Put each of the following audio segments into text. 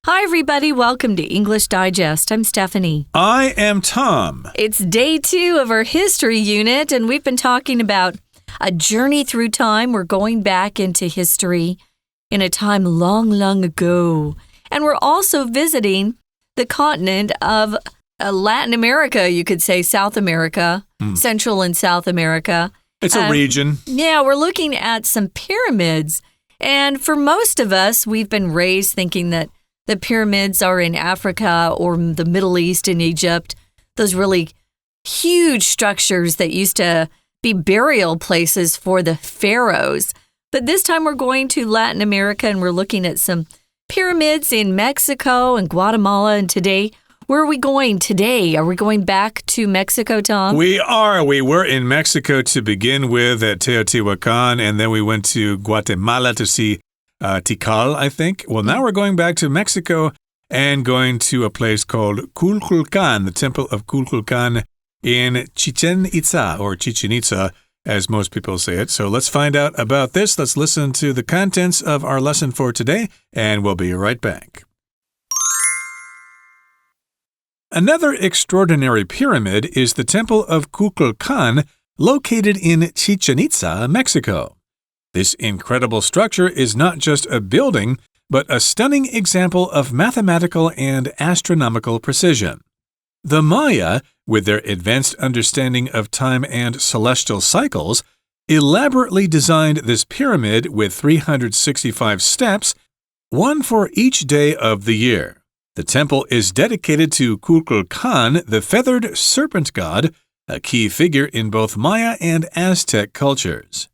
Hi, everybody. Welcome to English Digest. I'm Stephanie. I am Tom. It's day 2 of our history unit, and we've been talking about a journey through time. We're going back into history in a time long, long ago. And we're also visiting the continent of Latin America, you could say South America, Central and South America. It's a region. Yeah, we're looking at some pyramids. And for most of us, we've been raised thinking that the pyramids are in Africa or the Middle East in Egypt, those really huge structures that used to be burial places for the pharaohs. But this time we're going to Latin America and we're looking at some pyramids in Mexico and Guatemala. And today, where are we going today? Are we going back to Mexico, Tom? We are. We were in Mexico to begin with at Teotihuacan, and then we went to Guatemala to see Tikal, I think. Well, now we're going back to Mexico and going to a place called Culculcan, the Temple of Culculcan in Chichen Itza, or Chichen Itza, as most people say it. So let's find out about this. Let's listen to the contents of our lesson for today, and we'll be right back. Another extraordinary pyramid is the Temple of Culculcan, located in Chichen Itza, Mexico. This incredible structure is not just a building, but a stunning example of mathematical and astronomical precision. The Maya, with their advanced understanding of time and celestial cycles, elaborately designed this pyramid with 365 steps, one for each day of the year. The temple is dedicated to Culculcan, the feathered serpent god, a key figure in both Maya and Aztec cultures.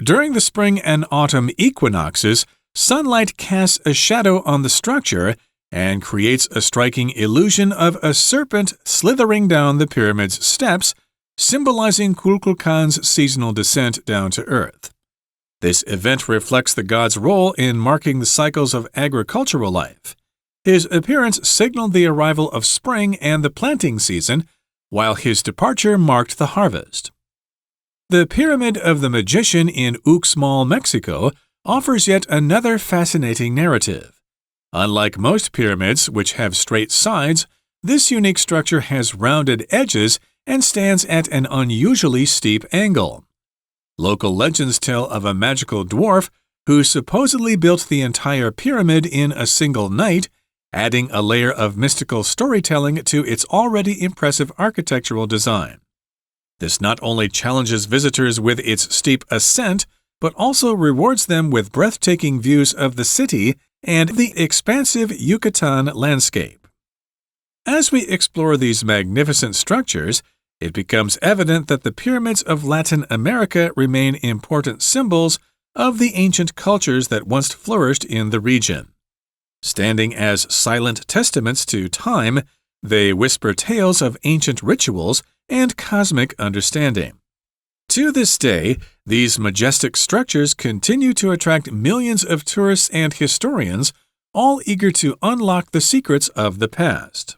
During the spring and autumn equinoxes, sunlight casts a shadow on the structure and creates a striking illusion of a serpent slithering down the pyramid's steps, symbolizing Culculcan's seasonal descent down to earth. This event reflects the god's role in marking the cycles of agricultural life. His appearance signaled the arrival of spring and the planting season, while his departure marked the harvest. The Pyramid of the Magician in Uxmal, Mexico, offers yet another fascinating narrative. Unlike most pyramids, which have straight sides, this unique structure has rounded edges and stands at an unusually steep angle. Local legends tell of a magical dwarf who supposedly built the entire pyramid in a single night, adding a layer of mystical storytelling to its already impressive architectural design. This not only challenges visitors with its steep ascent, but also rewards them with breathtaking views of the city and the expansive Yucatan landscape. As we explore these magnificent structures, it becomes evident that the pyramids of Latin America remain important symbols of the ancient cultures that once flourished in the region. Standing as silent testaments to time, they whisper tales of ancient rituals and cosmic understanding. To this day, these majestic structures continue to attract millions of tourists and historians, all eager to unlock the secrets of the past.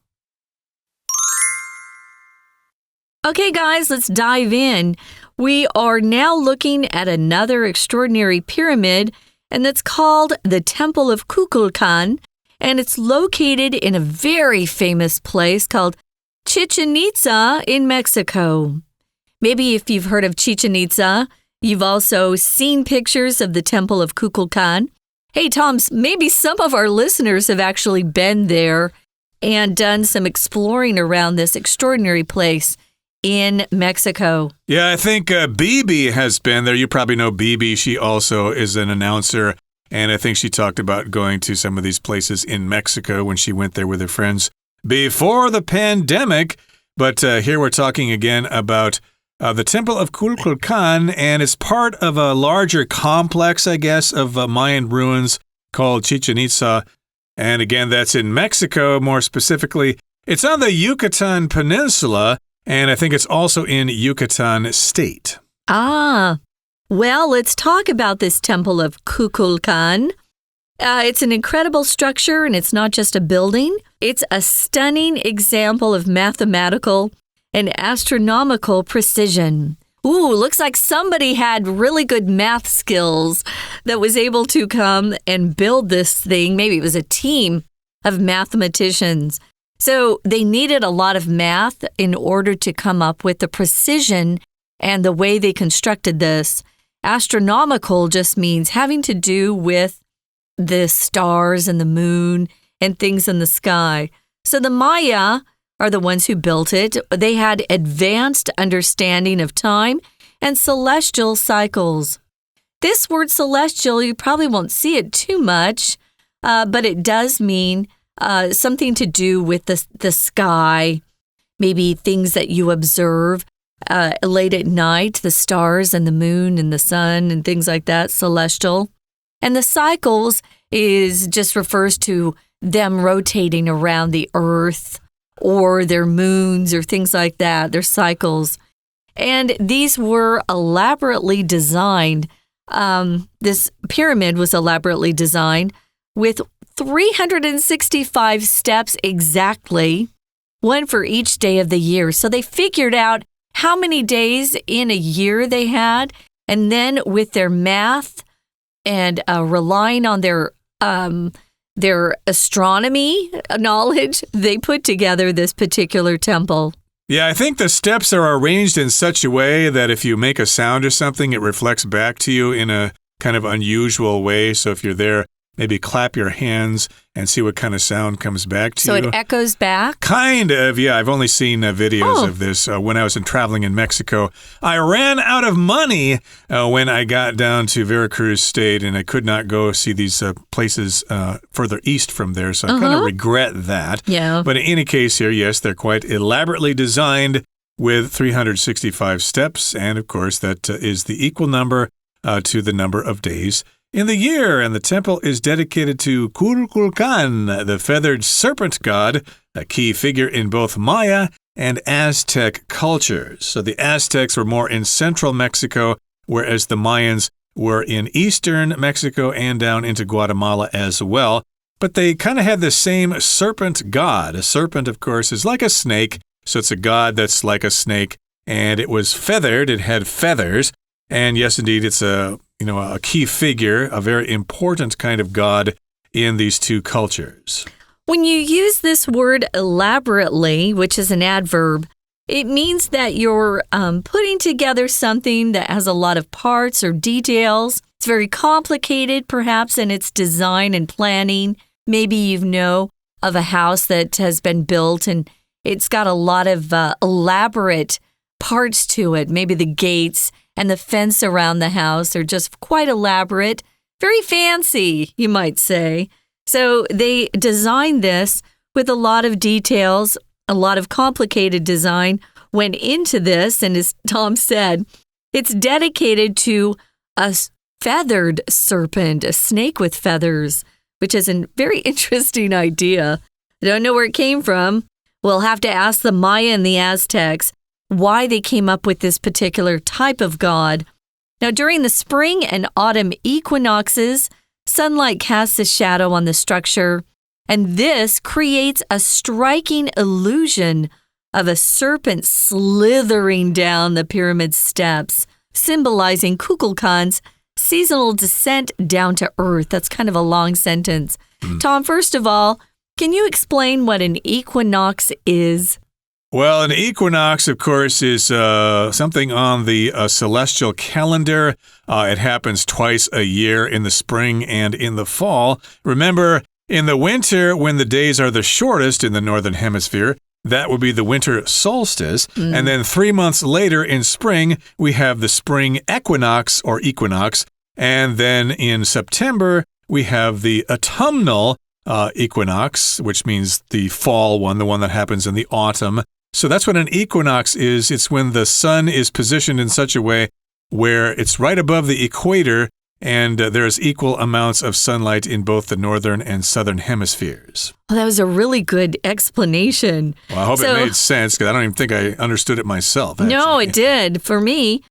Okay, guys, let's dive in. We are now looking at another extraordinary pyramid, and it's called the Temple of Culculcan, and it's located in a very famous place called Chichen Itza in Mexico. Maybe if you've heard of Chichen Itza, you've also seen pictures of the Temple of Culculcan. Hey, Tom, maybe some of our listeners have actually been there and done some exploring around this extraordinary place in Mexico. Yeah, I think Bibi has been there. You probably know Bibi. She also is an announcer, and I think she talked about going to some of these places in Mexico when she went there with her friends before the pandemic. But here we're talking again about the Temple of Culculcan, and it's part of a larger complex, I guess, of Mayan ruins called Chichen Itza. And again, that's in Mexico, more specifically. It's on the Yucatan Peninsula, and I think it's also in Yucatan State. Ah, well, let's talk about this Temple of Culculcan. It's an incredible structure, and it's not just a building. It's a stunning example of mathematical and astronomical precision. Ooh, looks like somebody had really good math skills that was able to come and build this thing. Maybe it was a team of mathematicians. So they needed a lot of math in order to come up with the precision and the way they constructed this. Astronomical just means having to do with the stars and the moon and things in the sky. So the Maya are the ones who built it. They had advanced understanding of time and celestial cycles. This word celestial, you probably won't see it too much, but it does mean something to do with the sky, maybe things that you observe late at night, the stars and the moon and the sun and things like that, celestial. And the cycles just refers to them rotating around the earth or their moons or things like that, their cycles. And these were elaborately designed. This pyramid was elaborately designed with 365 steps exactly, one for each day of the year. So they figured out how many days in a year they had, and then with their math and relying on their astronomy knowledge, they put together this particular temple. Yeah, I think the steps are arranged in such a way that if you make a sound or something, it reflects back to you in a kind of unusual way. So if you're there, maybe clap your hands and see what kind of sound comes back to you. So it echoes back? Kind of, yeah. I've only seen videos of this when I was traveling in Mexico. I ran out of money when I got down to Veracruz State, and I could not go see these places further east from there, so I kind of regret that. Yeah. But in any case here, yes, they're quite elaborately designed with 365 steps, and of course that is the equal number to the number of days in the year, and the temple is dedicated to Kukulkan, the feathered serpent god, a key figure in both Maya and Aztec cultures. So the Aztecs were more in central Mexico, whereas the Mayans were in eastern Mexico and down into Guatemala as well. But they kind of had the same serpent god. A serpent, of course, is like a snake, so it's a god that's like a snake, and it was feathered, it had feathers, and yes, indeed, it's a key figure, a very important kind of god in these two cultures. When you use this word elaborately, which is an adverb, it means that you're putting together something that has a lot of parts or details. It's very complicated, perhaps, in its design and planning. Maybe you know of a house that has been built and it's got a lot of elaborate parts to it. Maybe the gates and the fence around the house are just quite elaborate, very fancy, you might say. So they designed this with a lot of details, a lot of complicated design went into this. And as Tom said, it's dedicated to a feathered serpent, a snake with feathers, which is a very interesting idea. I don't know where it came from. We'll have to ask the Maya and the Aztecs why they came up with this particular type of god. Now, during the spring and autumn equinoxes, sunlight casts a shadow on the structure, and this creates a striking illusion of a serpent slithering down the pyramid steps, symbolizing Kukulkan's seasonal descent down to earth. That's kind of a long sentence. Tom, first of all, can you explain what an equinox is? Well, an equinox, of course, is something on the celestial calendar. It happens twice a year, in the spring and in the fall. Remember, in the winter, when the days are the shortest in the northern hemisphere, that would be the winter solstice. And then 3 months later in spring, we have the spring equinox or equinox. And then in September, we have the autumnal equinox, which means the fall one, the one that happens in the autumn. So that's what an equinox is. It's when the sun is positioned in such a way where it's right above the equator and there's equal amounts of sunlight in both the northern and southern hemispheres. Well, that was a really good explanation. Well, I hope it made sense because I don't even think I understood it myself. Actually. No, it did for me.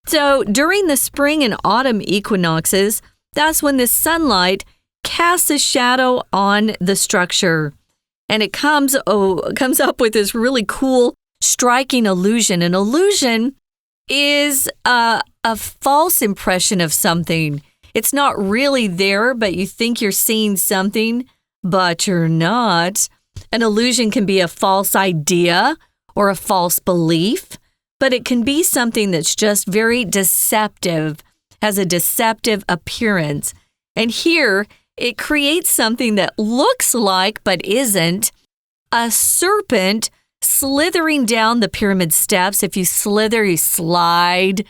So during the spring and autumn equinoxes, that's when the sunlight casts a shadow on the structure. And it comes up with this really cool, striking illusion. An illusion is a false impression of something. It's not really there, but you think you're seeing something, but you're not. An illusion can be a false idea or a false belief, but it can be something that's just very deceptive, has a deceptive appearance. And here, it creates something that looks like but isn't a serpent slithering down the pyramid steps. If you slither, you slide.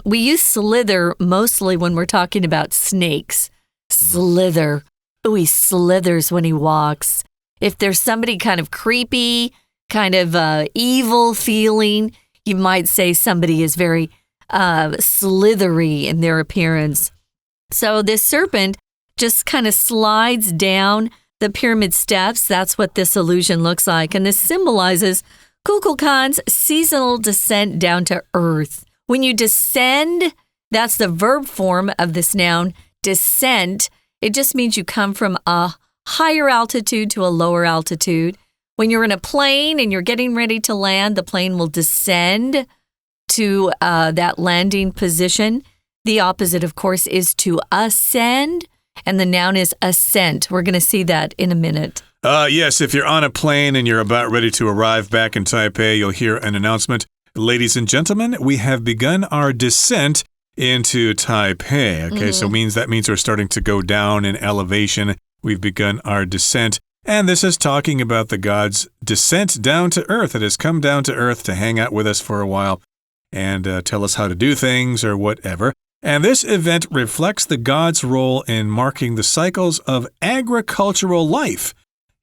We use slither mostly when we're talking about snakes. Slither. Oh, he slithers when he walks. If there's somebody kind of creepy, kind of evil feeling, you might say somebody is very slithery in their appearance. So this serpent just kind of slides down the pyramid steps. That's what this illusion looks like. And this symbolizes Kukulkan's seasonal descent down to earth. When you descend, that's the verb form of this noun, descent. It just means you come from a higher altitude to a lower altitude. When you're in a plane and you're getting ready to land, the plane will descend to that landing position. The opposite, of course, is to ascend, and the noun is ascent. We're going to see that in a minute. Yes, if you're on a plane and you're about ready to arrive back in Taipei, you'll hear an announcement. Ladies and gentlemen, we have begun our descent into Taipei. Okay, so that means we're starting to go down in elevation. We've begun our descent. And this is talking about the God's descent down to earth. It has come down to earth to hang out with us for a while and tell us how to do things or whatever. And this event reflects the God's role in marking the cycles of agricultural life.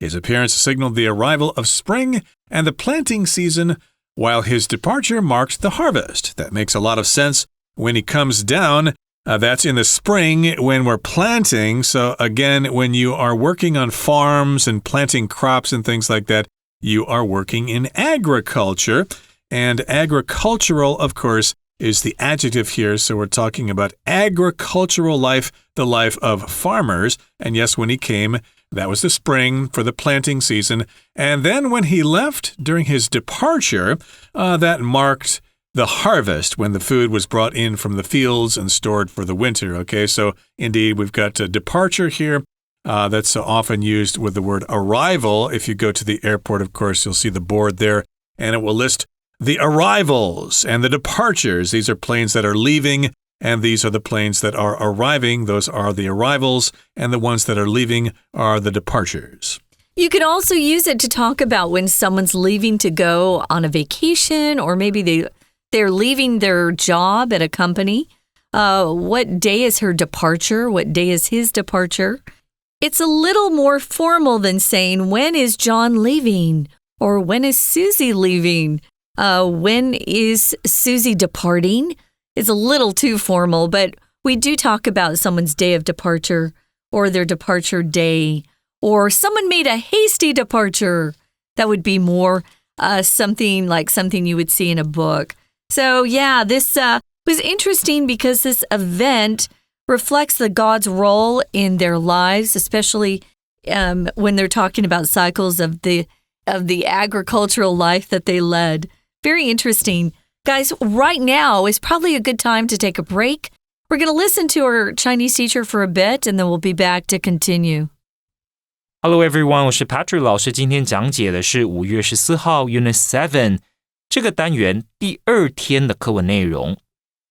His appearance signaled the arrival of spring and the planting season, while his departure marked the harvest. That makes a lot of sense. When he comes down, that's in the spring when we're planting. So again, when you are working on farms and planting crops and things like that, you are working in agriculture. And agricultural, of course, is the adjective here. So we're talking about agricultural life, the life of farmers. And yes, when he came, that was the spring for the planting season. And then when he left during his departure, that marked the harvest, when the food was brought in from the fields and stored for the winter. Okay, so indeed, we've got a departure here. That's often used with the word arrival. If you go to the airport, of course, you'll see the board there, and it will list the arrivals and the departures. These are planes that are leaving, and these are the planes that are arriving. Those are the arrivals, and the ones that are leaving are the departures. You could also use it to talk about when someone's leaving to go on a vacation, or maybe they're leaving their job at a company. What day is her departure? What day is his departure? It's a little more formal than saying, when is John leaving? Or when is Susie leaving? When is Susie departing? It's a little too formal, but we do talk about someone's day of departure or their departure day, or someone made a hasty departure. That would be more something like something you would see in a book. So yeah, this was interesting because this event reflects the God's role in their lives, especially when they're talking about cycles of the agricultural life that they led. Very interesting. Guys, right now is probably a good time to take a break. We're going to listen to our Chinese teacher for a bit, and then we'll be back to continue. Hello everyone, 我是 Patrick 老师，今天讲解的是5月14号 Unit 7这个单元第2天的课文内容。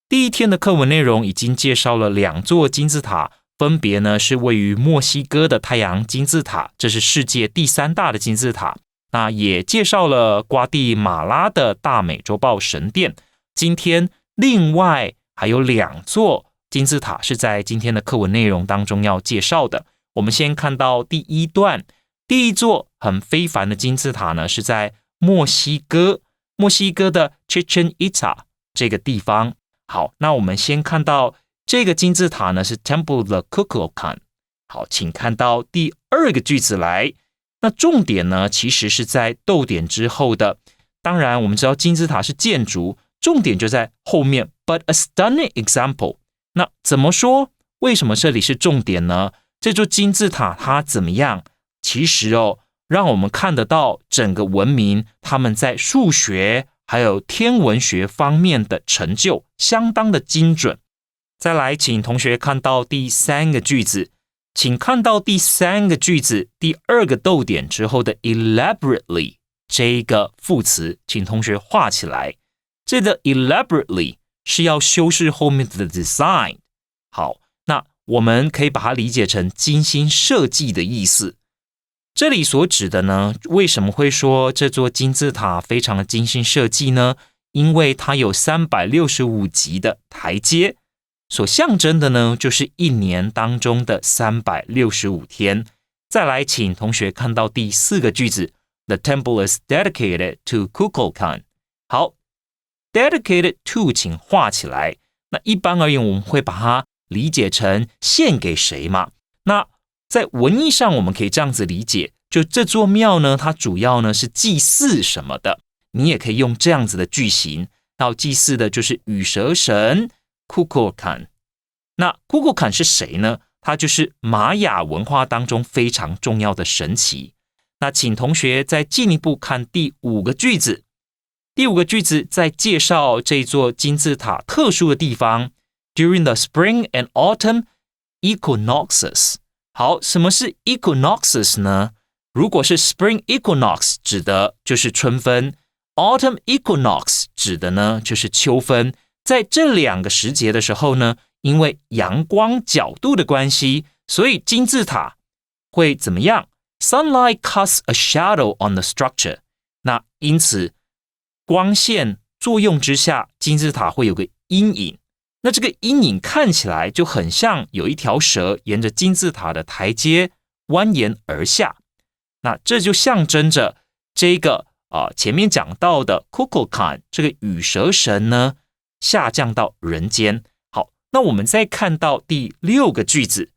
第1天的课文内容已经介绍了2座金字塔，分别呢是位于墨西哥的太阳金字塔，这是世界第3大的金字塔。那也介绍了瓜地马拉的大美洲豹神殿。今天另外还有2座金字塔是在今天的课文内容当中要介绍的。我们先看到第1段，第一座很非凡的金字塔呢是在墨西哥的 Chichen Itza 这个地方。好，那我们先看到这个金字塔呢是 Temple of Kukulkan。好，请看到第2个句子来。那重点呢其实是在逗点之后的，当然我们知道金字塔是建筑，重点就在后面 But a stunning example。 那怎么说？为什么这里是重点呢？这座金字塔它怎么样？其实让我们看得到整个文明他们在数学还有天文学方面的成就相当的精准。再来，请同学看到第3个句子，请看到第3个句子第2个逗点之后的 elaborately 这个副词，请同学画起来。这个 elaborately 是要修饰后面的 design。好，那我们可以把它理解成精心设计的意思。这里所指的呢，为什么会说这座金字塔非常的精心设计呢？因为它有365级的台阶，所象征的呢，就是一年当中的365天。再来，请同学看到第4个句子 ，The temple is dedicated to Kukulkan。好 ，dedicated to 请画起来。那一般而言，我们会把它理解成献给谁嘛？那在文意上，我们可以这样子理解，就这座庙呢，它主要呢是祭祀什么的，你也可以用这样子的句型。要祭祀的就是羽蛇神 Kukulkan。那 Kukulkan 是谁呢？他就是玛雅文化当中非常重要的神祇。那请同学再进一步看第5个句子。第5个句子在介绍这座金字塔特殊的地方 ，During the spring and autumn equinoxes。好，什么是 equinoxes 呢？如果是 spring equinox 指的就是春分， autumn equinox 指的呢就是秋分。在这2个时节的时候呢，因为阳光角度的关系，所以金字塔会怎么样？ Sunlight casts a shadow on the structure。那因此光线作用之下，金字塔会有个阴影。那这个阴影看起来就很像有一条蛇沿着金字塔的台阶蜿蜒而下。那这就象征着这个前面讲到的 Kukulkan 这个羽蛇神呢下降到人间。好，那我们再看到第6个句子，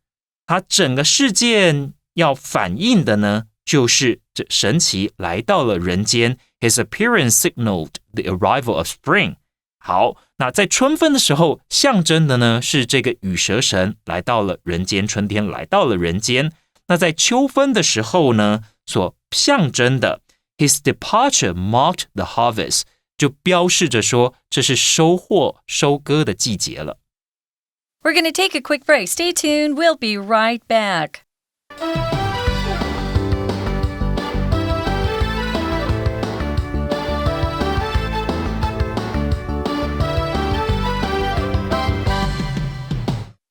它整个事件要反映的呢，就是这神祇来到了人间。His appearance signaled the arrival of spring。好，那在春分的时候，象征的呢是这个羽蛇神来到了人间，春天来到了人间。那在秋分的时候呢，所象征的 His departure marked the harvest， 就标示着说这是收获、收割的季节了。We're going to take a quick break. Stay tuned. We'll be right back.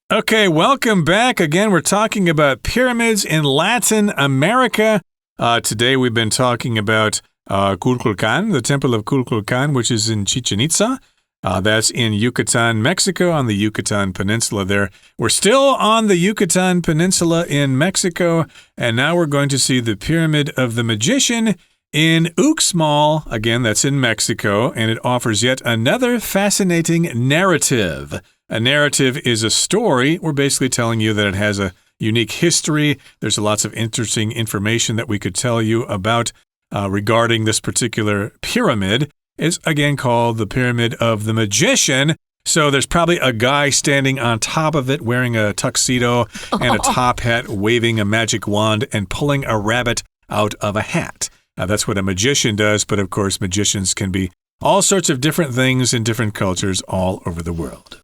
Okay, welcome back. Again, we're talking about pyramids in Latin America. Today we've been talking about Kukulkan, the Temple of Kukulkan, which is in Chichen Itza. That's in Yucatan, Mexico, on the Yucatan Peninsula there. We're still on the Yucatan Peninsula in Mexico, and now we're going to see the Pyramid of the Magician in Uxmal. Again, that's in Mexico, and it offers yet another fascinating narrative. A narrative is a story. We're basically telling you that it has a unique history. There's lots of interesting information that we could tell you about regarding this particular pyramid. It's again called the Pyramid of the Magician. So there's probably a guy standing on top of it wearing a tuxedo and a top hat, waving a magic wand and pulling a rabbit out of a hat. That's what a magician does, but of course magicians can be all sorts of different things in different cultures all over the world.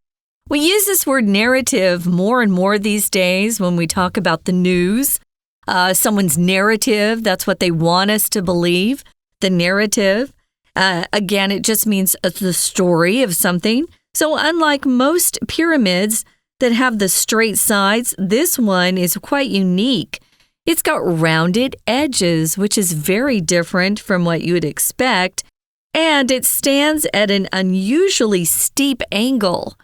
We use this word narrative more and more these days when we talk about the news. Someone's narrative, that's what they want us to believe, the narrative. Again, it just means the story of something. So unlike most pyramids that have the straight sides, this one is quite unique. It's got rounded edges, which is very different from what you would expect, and it stands at an unusually steep angle.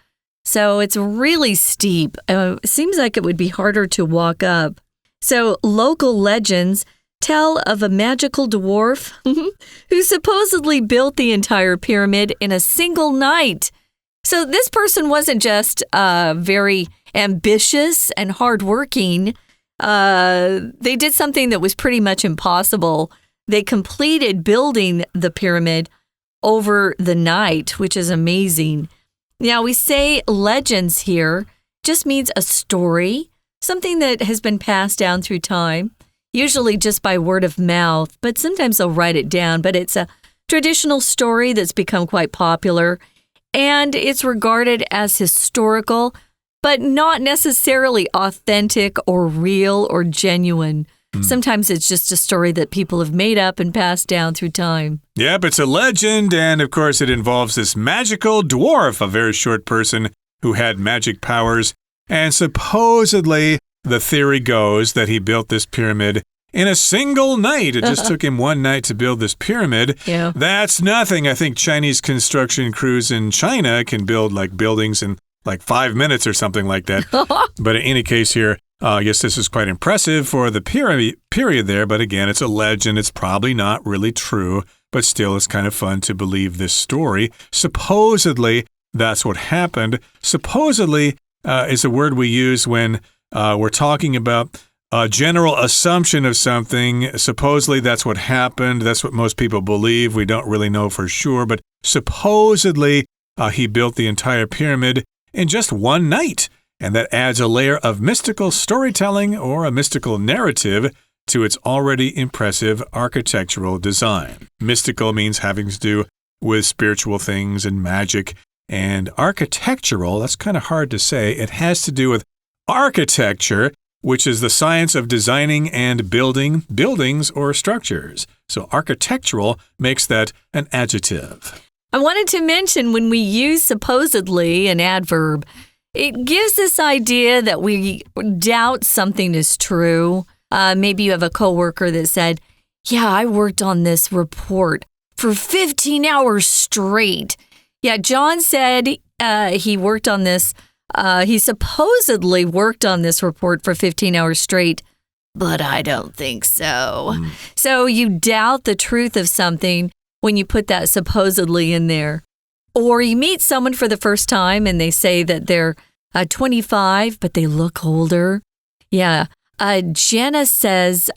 So it's really steep. It seems like it would be harder to walk up. So local legends tell of a magical dwarf who supposedly built the entire pyramid in a single night. So this person wasn't just very ambitious and hardworking. They did something that was pretty much impossible. They completed building the pyramid over the night, which is amazing. Now, we say legends here just means a story, something that has been passed down through time, usually just by word of mouth, but sometimes they'll write it down. But it's a traditional story that's become quite popular, and it's regarded as historical, but not necessarily authentic or real or genuine. Sometimes it's just a story that people have made up and passed down through time. Yep, it's a legend, and of course it involves this magical dwarf, a very short person who had magic powers, and supposedly the theory goes that he built this pyramid in a single night. It just took him one night to build this pyramid. Yeah. That's nothing. I think Chinese construction crews in China can build like buildings in like 5 minutes or something like that. But in any case here, I guess this is quite impressive for the period there. But again, it's a legend. It's probably not really true. But still, it's kind of fun to believe this story. Supposedly, that's what happened. Supposedly is a word we use when we're talking about a general assumption of something. Supposedly, that's what happened. That's what most people believe. We don't really know for sure. But supposedly, he built the entire pyramid in just one night. And that adds a layer of mystical storytelling or a mystical narrative to its already impressive architectural design. Mystical means having to do with spiritual things and magic. And architectural, that's kind of hard to say. It has to do with architecture, which is the science of designing and building buildings or structures. So architectural makes that an adjective. I wanted to mention when we use supposedly, an adverb, it gives this idea that we doubt something is true. Maybe you have a coworker that said, yeah, I worked on this report for 15 hours straight. Yeah, John said he worked on this. He supposedly worked on this report for 15 hours straight, but I don't think so. So you doubt the truth of something when you put that supposedly in there. Or you meet someone for the first time and they say that they're 25, but they look older. Yeah. Jenna says,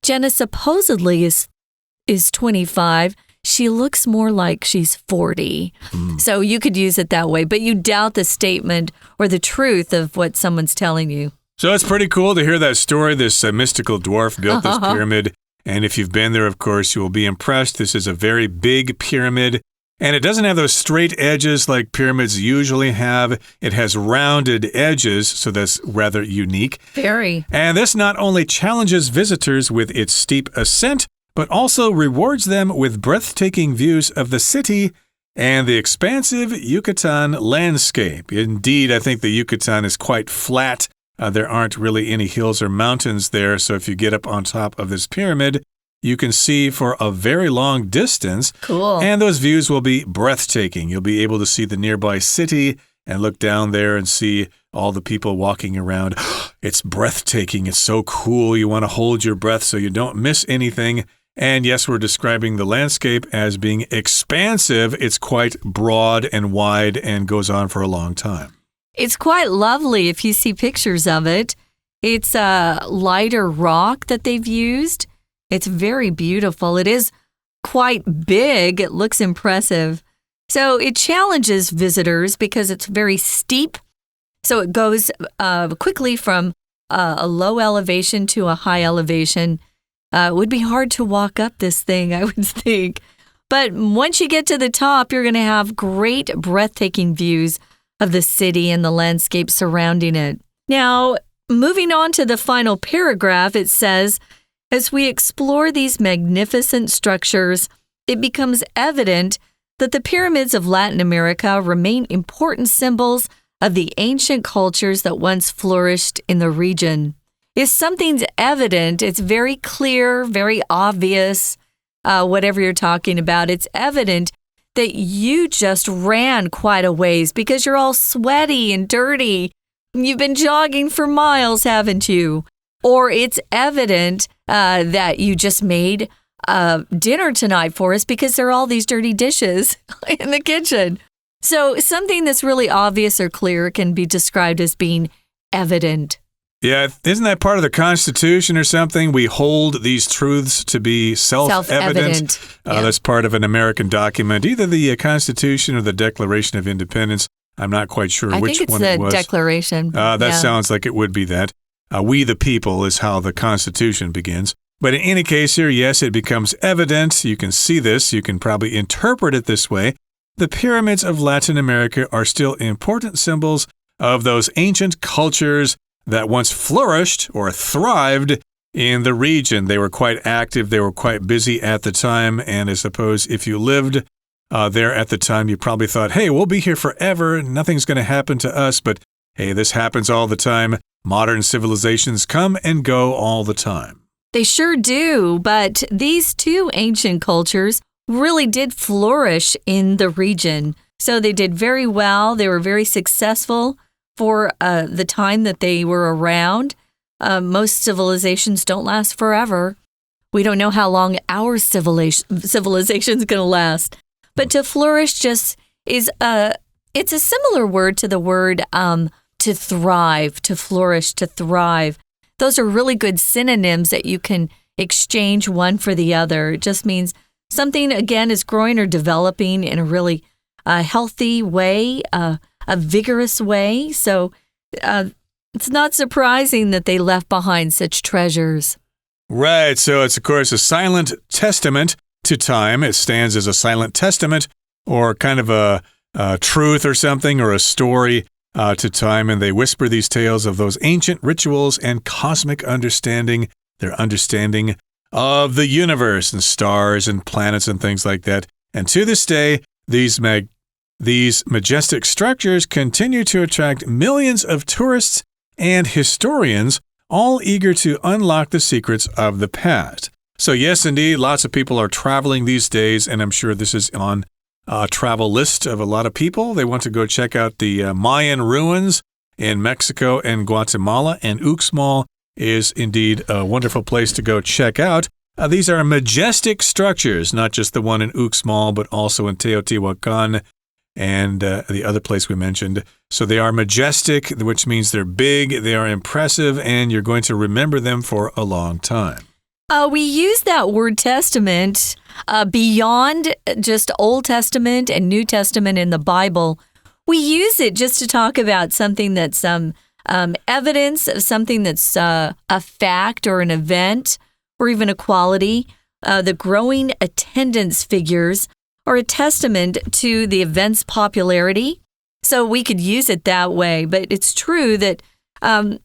Jenna supposedly is 25. She looks more like she's 40. So you could use it that way, but you doubt the statement or the truth of what someone's telling you. So it's pretty cool to hear that story. This mystical dwarf built this pyramid. And if you've been there, of course, you will be impressed. This is a very big pyramid. And it doesn't have those straight edges like pyramids usually have. It has rounded edges, so that's rather unique. Very. And this not only challenges visitors with its steep ascent, but also rewards them with breathtaking views of the city and the expansive Yucatan landscape. Indeed, I think the Yucatan is quite flat. There aren't really any hills or mountains there, so if you get up on top of this pyramid, you can see for a very long distance. Cool. And those views will be breathtaking. You'll be able to see the nearby city and look down there and see all the people walking around. It's breathtaking. It's so cool. You want to hold your breath so you don't miss anything. And yes, we're describing the landscape as being expansive. It's quite broad and wide and goes on for a long time. It's quite lovely if you see pictures of it. It's a lighter rock that they've used. It's very beautiful. It is quite big. It looks impressive. So it challenges visitors because it's very steep. So it goes quickly from a low elevation to a high elevation. It would be hard to walk up this thing, I would think. But once you get to the top, you're going to have great breathtaking views of the city and the landscape surrounding it. Now, moving on to the final paragraph, it says, as we explore these magnificent structures, it becomes evident that the pyramids of Latin America remain important symbols of the ancient cultures that once flourished in the region. If something's evident, it's very clear, very obvious, whatever you're talking about. It's evident that you just ran quite a ways because you're all sweaty and dirty. You've been jogging for miles, haven't you? Or it's evident that you just made dinner tonight for us because there are all these dirty dishes in the kitchen. So something that's really obvious or clear can be described as being evident. Yeah, isn't that part of the Constitution or something? We hold these truths to be self-evident. Yeah. That's part of an American document, either the Constitution or the Declaration of Independence. I'm not quite sure which one it was. I think it's the Declaration. That sounds like it would be that. We the people is how the Constitution begins. But in any case here, yes, it becomes evident. You can see this. You can probably interpret it this way. The pyramids of Latin America are still important symbols of those ancient cultures that once flourished or thrived in the region. They were quite active. They were quite busy at the time. And I suppose if you lived there at the time, you probably thought, hey, we'll be here forever. Nothing's going to happen to us. But hey, this happens all the time. Modern civilizations come and go all the time. They sure do, but these two ancient cultures really did flourish in the region. So they did very well. They were very successful for the time that they were around. Most civilizations don't last forever. We don't know how long our civilization's going to last. But to flourish just is it's a similar word to the word to thrive, to flourish, to thrive. Those are really good synonyms that you can exchange one for the other. It just means something, again, is growing or developing in a really healthy way, a vigorous way. So it's not surprising that they left behind such treasures. Right. So it's, of course, a silent testament to time. It stands as a silent testament or kind of a truth or something or a story to time, and they whisper these tales of those ancient rituals and cosmic understanding, their understanding of the universe and stars and planets and things like that. And to this day, these majestic structures continue to attract millions of tourists and historians, all eager to unlock the secrets of the past. So yes, indeed, lots of people are traveling these days, and I'm sure this is on travel list of a lot of people. They want to go check out the Mayan ruins in Mexico and Guatemala, and Uxmal is indeed a wonderful place to go check out. These are majestic structures, not just the one in Uxmal, but also in Teotihuacan and the other place we mentioned. So they are majestic, which means they're big, they are impressive, and you're going to remember them for a long time. We use that word testament beyond just Old Testament and New Testament in the Bible. We use it just to talk about something that's evidence of something that's a fact or an event or even a quality. The growing attendance figures are a testament to the event's popularity. So we could use it that way. But it's true that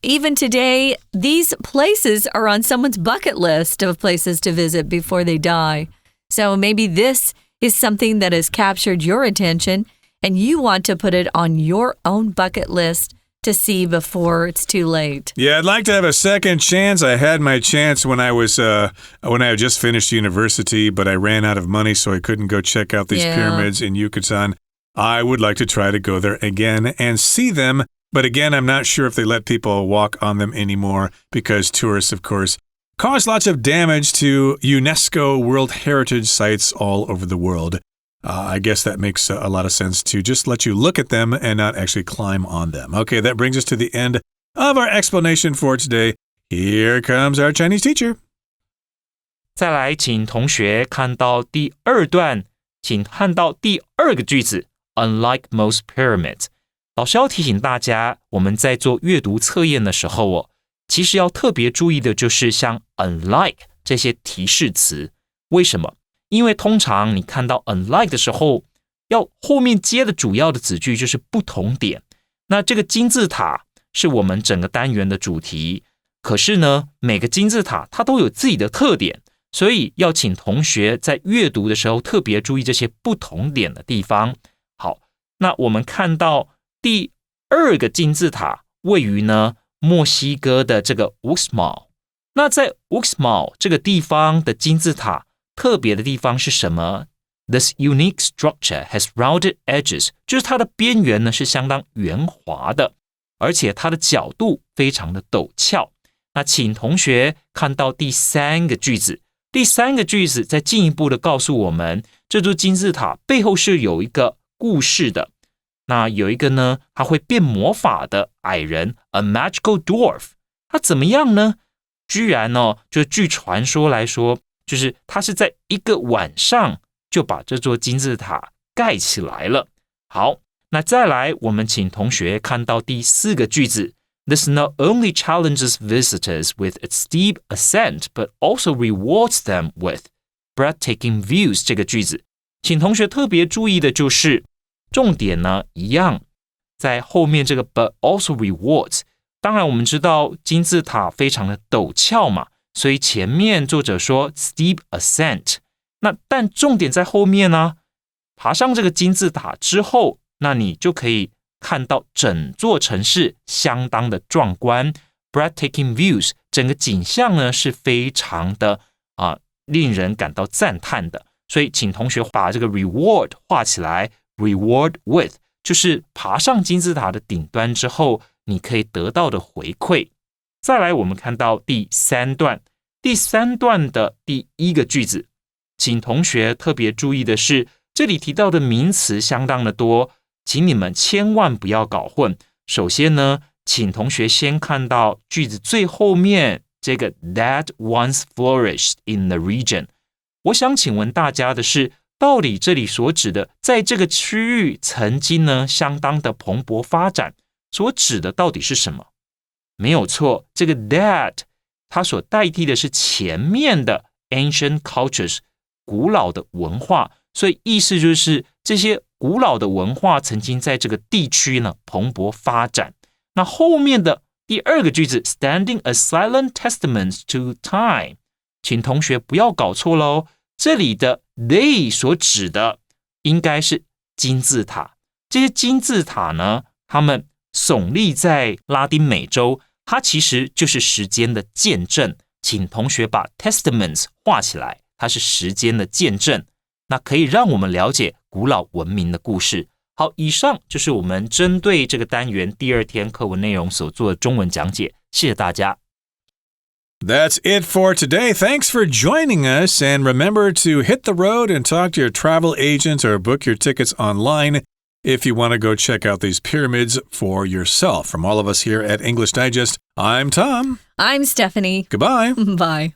even today, these places are on someone's bucket list of places to visit before they die. So maybe this is something that has captured your attention and you want to put it on your own bucket list to see before it's too late. Yeah, I'd like to have a second chance. I had my chance when I had just finished university, but I ran out of money, so I couldn't go check out these pyramids in Yucatan. I would like to try to go there again and see them. But again, I'm not sure if they let people walk on them anymore because tourists, of course, cause lots of damage to UNESCO World Heritage sites all over the world. I guess that makes a lot of sense to just let you look at them and not actually climb on them. Okay, that brings us to the end of our explanation for today. Here comes our Chinese teacher. 再来，请同学看到第二段，请看到第二个句子 Unlike most pyramids。老师要提醒大家，我们在做阅读测验的时候其实要特别注意的就是像 unlike 这些提示词。为什么？因为通常你看到 unlike 的时候，要后面接的主要的子句就是不同点。那这个金字塔是我们整个单元的主题，可是呢，每个金字塔它都有自己的特点，所以要请同学在阅读的时候特别注意这些不同点的地方。好，那我们看到第二个金字塔位于呢墨西哥的这个 Uxmal。那在 Uxmal 这个地方的金字塔特别的地方是什么？ This unique structure has rounded edges， 就是它的边缘呢是相当圆滑的，而且它的角度非常的陡峭。那请同学看到第三个句子，第三个句子再进一步的告诉我们，这座金字塔背后是有一个故事的。那有一个呢，他会变魔法的矮人 ，a magical dwarf， 他怎么样呢？居然就据传说来说，就是他是在一个晚上就把这座金字塔盖起来了。好，那再来，我们请同学看到第四个句子， This not only challenges visitors with its steep ascent, but also rewards them with breathtaking views 这个句子，请同学特别注意的就是重点呢一样，在后面这个 but also rewards。当然我们知道金字塔非常的陡峭嘛，所以前面作者说 steep ascent， 那但重点在后面呢，爬上这个金字塔之后，那你就可以看到整座城市相当的壮观 breathtaking views， 整个景象呢是非常的令人感到赞叹的，所以请同学把这个 reward 画起来， reward with 就是爬上金字塔的顶端之后你可以得到的回馈。再来我们看到第三段的第一个句子，请同学特别注意的是这里提到的名词相当的多，请你们千万不要搞混。首先呢，请同学先看到句子最后面这个 that once flourished in the region。 我想请问大家的是，到底这里所指的在这个区域曾经呢相当的蓬勃发展，所指的到底是什么？没有错，这个 that 它所代替的是前面的 ancient cultures 古老的文化，所以意思就是这些古老的文化曾经在这个地区呢蓬勃发展。那后面的第二个句子 standing as silent testaments to time， 请同学不要搞错咯，这里的 they 所指的应该是金字塔。这些金字塔呢，它们耸立在拉丁美洲，它其实就是时间的见证，请同学把 testaments 画起来，它是时间的见证，那可以让我们了解古老文明的故事。好，以上就是我们针对这个单元第二天课文内容所做的中文讲解，谢谢大家。That's it for today. Thanks for joining us, and remember to hit the road and talk to your travel agent or book your tickets online if you want to go check out these pyramids for yourself. From all of us here at English Digest, I'm Tom. I'm Stephanie. Goodbye. Bye.